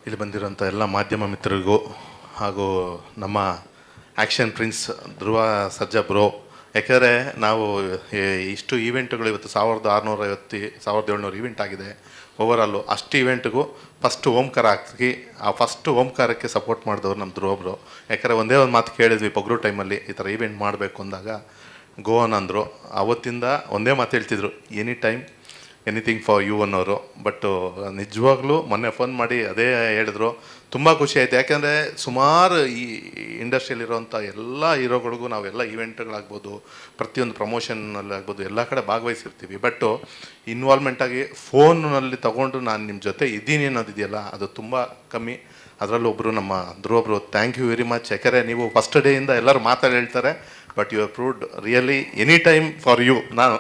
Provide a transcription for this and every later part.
ಇಲ್ಲಿ ಬಂದಿರೋಂಥ ಎಲ್ಲ ಮಾಧ್ಯಮ ಮಿತ್ರರಿಗೂ ಹಾಗೂ ನಮ್ಮ action prince Dhruva Sarja bro, ಯಾಕೆಂದರೆ ನಾವು ಇಷ್ಟು ಈವೆಂಟ್ಗಳು ಇವತ್ತು 1650 1700 ಈವೆಂಟ್ ಆಗಿದೆ ಓವರಾಲು. ಅಷ್ಟು ಈವೆಂಟ್ಗೂ ಫಸ್ಟ್ ಓಂಕಾರ ಹಾಕಿ ಆ ಫಸ್ಟ್ ಓಂಕಾರಕ್ಕೆ ಸಪೋರ್ಟ್ ಮಾಡಿದವರು ನಮ್ಮ ಧ್ರುವ ಬ್ರೋ. ಯಾಕಂದರೆ ಒಂದೇ ಒಂದು ಮಾತು ಕೇಳಿದ್ವಿ ಪೊಗರು ಟೈಮಲ್ಲಿ ಈ ಥರ ಈವೆಂಟ್ ಮಾಡಬೇಕು ಅಂದಾಗ ಗೋವನ್ ಅಂದರು. ಆವತ್ತಿಂದ ಒಂದೇ ಮಾತು ಹೇಳ್ತಿದ್ರು, any time anything for you ಅನ್ನೋರು. ಬಟ್ಟು ನಿಜವಾಗ್ಲೂ ಮೊನ್ನೆ ಫೋನ್ ಮಾಡಿ ಅದೇ ಹೇಳಿದ್ರು, ತುಂಬ ಖುಷಿ ಆಯಿತು. ಯಾಕೆಂದರೆ ಸುಮಾರು ಈ ಇಂಡಸ್ಟ್ರಿಯಲ್ಲಿರೋಂಥ ಎಲ್ಲ ಹೀರೋಗಳಿಗೂ ನಾವೆಲ್ಲ ಈವೆಂಟ್ಗಳಾಗ್ಬೋದು, ಪ್ರತಿಯೊಂದು ಪ್ರಮೋಷನ್ನಲ್ಲಿ ಆಗ್ಬೋದು, ಎಲ್ಲ ಕಡೆ ಭಾಗವಹಿಸಿರ್ತೀವಿ. ಬಟ್ಟು ಇನ್ವಾಲ್ವ್ಮೆಂಟಾಗಿ ಫೋನಲ್ಲಿ ತೊಗೊಂಡು ನಾನು ನಿಮ್ಮ ಜೊತೆ ಇದ್ದೀನಿ ಅನ್ನೋದಿದೆಯಲ್ಲ, ಅದು ತುಂಬ ಕಮ್ಮಿ. ಅದರಲ್ಲೂ ಒಬ್ಬರು ನಮ್ಮ Dhruva bro, thank you very much. ಯಾಕೆಂದರೆ ನೀವು ಫಸ್ಟ್ ಡೇಯಿಂದ ಎಲ್ಲರೂ ಮಾತಾಡಿ ಹೇಳ್ತಾರೆ, but you are proved really any time for you. ನಾನು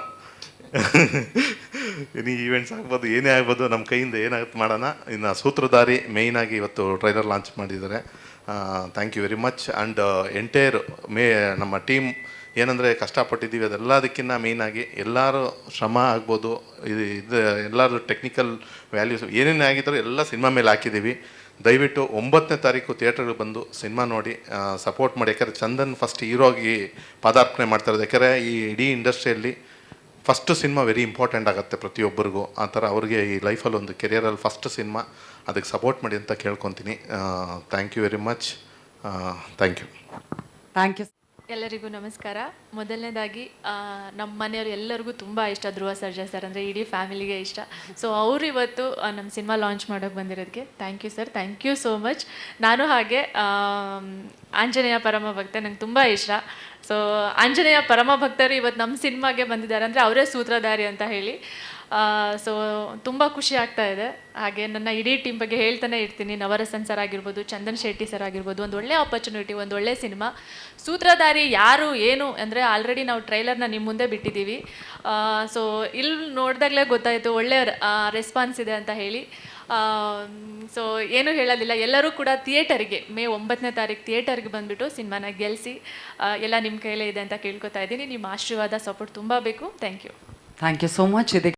ಎನಿ ಈವೆಂಟ್ಸ್ ಆಗ್ಬೋದು, ಏನೇ ಆಗ್ಬೋದು, ನಮ್ಮ ಕೈಯಿಂದ ಏನಾಗುತ್ತೆ ಮಾಡೋಣ. ಇನ್ನು ಸೂತ್ರಧಾರಿ ಮೇಯ್ನಾಗಿ ಇವತ್ತು ಟ್ರೈಲರ್ ಲಾಂಚ್ ಮಾಡಿದ್ದಾರೆ. Thank you very much. And entire ನಮ್ಮ ಟೀಮ್ ಏನಂದರೆ ಕಷ್ಟಪಟ್ಟಿದ್ದೀವಿ, ಅದೆಲ್ಲದಕ್ಕಿಂತ ಮೇಯ್ನಾಗಿ ಎಲ್ಲರೂ ಶ್ರಮ ಆಗ್ಬೋದು, ಇದು ಎಲ್ಲರೂ ಟೆಕ್ನಿಕಲ್ ವ್ಯಾಲ್ಯೂಸ್ ಏನೇನು ಆಗಿದ್ದರೂ ಎಲ್ಲ ಸಿನಿಮಾ ಮೇಲೆ ಹಾಕಿದ್ದೀವಿ. ದಯವಿಟ್ಟು 9ನೇ ತಾರೀಕು ಥಿಯೇಟ್ರಿಗೆ ಬಂದು ಸಿನಿಮಾ ನೋಡಿ ಸಪೋರ್ಟ್ ಮಾಡಿ. ಯಾಕಂದರೆ ಚಂದನ್ ಫಸ್ಟ್ ಹೀರೋಗಿ ಪಾದಾರ್ಪಣೆ ಮಾಡ್ತಾರೆ. ಯಾಕಂದರೆ ಈ ಇಡೀ ಇಂಡಸ್ಟ್ರಿಯಲ್ಲಿ ಫಸ್ಟ್ ಸಿನಿಮಾ ವೆರಿ ಇಂಪಾರ್ಟೆಂಟ್ ಆಗುತ್ತೆ ಪ್ರತಿಯೊಬ್ಬರಿಗೂ. ಆ ಥರ ಅವ್ರಿಗೆ ಈ ಲೈಫಲ್ಲಿ ಒಂದು ಕೆರಿಯರಲ್ಲಿ ಫಸ್ಟ್ ಸಿನಿಮಾ, ಅದಕ್ಕೆ ಸಪೋರ್ಟ್ ಮಾಡಿ ಅಂತ ಕೇಳ್ಕೊತೀನಿ. Thank you very much. Thank you. Thank you. ಎಲ್ಲರಿಗೂ ನಮಸ್ಕಾರ. ಮೊದಲನೇದಾಗಿ ನಮ್ಮ ಮನೆಯವರು ಎಲ್ಲರಿಗೂ ತುಂಬ ಇಷ್ಟ ಧ್ರುವ ಸರ್ಜಾ ಸರ್ ಅಂದರೆ, ಇಡೀ ಫ್ಯಾಮಿಲಿಗೆ ಇಷ್ಟ. ಸೊ ಅವರು ಇವತ್ತು ನಮ್ಮ ಸಿನಿಮಾ ಲಾಂಚ್ ಮಾಡೋಕ್ಕೆ ಬಂದಿರೋದಕ್ಕೆ thank you sir, thank you so much. ನಾನು ಹಾಗೆ ಆಂಜನೇಯ ಪರಮ ಭಕ್ತ, ನಂಗೆ ತುಂಬ ಇಷ್ಟ. ಸೊ ಆಂಜನೇಯ ಪರಮ ಭಕ್ತರು ಇವತ್ತು ನಮ್ಮ ಸಿನಿಮಾಗೆ ಬಂದಿದ್ದಾರೆ ಅಂದರೆ ಅವರೇ ಸೂತ್ರಧಾರಿ ಅಂತ ಹೇಳಿ. ಸೊ ತುಂಬ ಖುಷಿ ಆಗ್ತಾ ಇದೆ. ಹಾಗೆ ನನ್ನ ಇಡೀ ಟೀಮ್ ಬಗ್ಗೆ ಹೇಳ್ತಾನೆ ಇರ್ತೀನಿ. ನವರಸನ್ ಸರ್ ಆಗಿರ್ಬೋದು, ಚಂದನ್ ಶೆಟ್ಟಿ ಸರ್ ಆಗಿರ್ಬೋದು, ಒಂದು ಒಳ್ಳೆ ಆಪರ್ಚುನಿಟಿ, ಒಂದು ಒಳ್ಳೆ ಸಿನಿಮಾ. ಸೂತ್ರಧಾರಿ ಯಾರು ಏನು ಅಂದರೆ ಆಲ್ರೆಡಿ ನಾವು ಟ್ರೈಲರ್ನ ನಿಮ್ಮ ಮುಂದೆ ಬಿಟ್ಟಿದ್ದೀವಿ. ಸೊ ಇಲ್ಲಿ ನೋಡಿದಾಗಲೇ ಗೊತ್ತಾಯಿತು ಒಳ್ಳೆ ರೆಸ್ಪಾನ್ಸ್ ಇದೆ ಅಂತ ಹೇಳಿ. ಸೊ ಏನೂ ಹೇಳೋದಿಲ್ಲ, ಎಲ್ಲರೂ ಕೂಡ ಥಿಯೇಟರ್ಗೆ ಮೇ 9ನೇ ತಾರೀಕು ಥಿಯೇಟರ್ಗೆ ಬಂದುಬಿಟ್ಟು ಸಿನಿಮಾನ ಗೆಲ್ಲಿಸಿ, ಎಲ್ಲ ನಿಮ್ಮ ಕೈಲೇ ಇದೆ ಅಂತ ಕೇಳ್ಕೊತಾ ಇದ್ದೀನಿ. ನಿಮ್ಮ ಆಶೀರ್ವಾದ ಸಪೋರ್ಟ್ ತುಂಬ ಬೇಕು. Thank you. Thank you so much. ಇದಕ್ಕೆ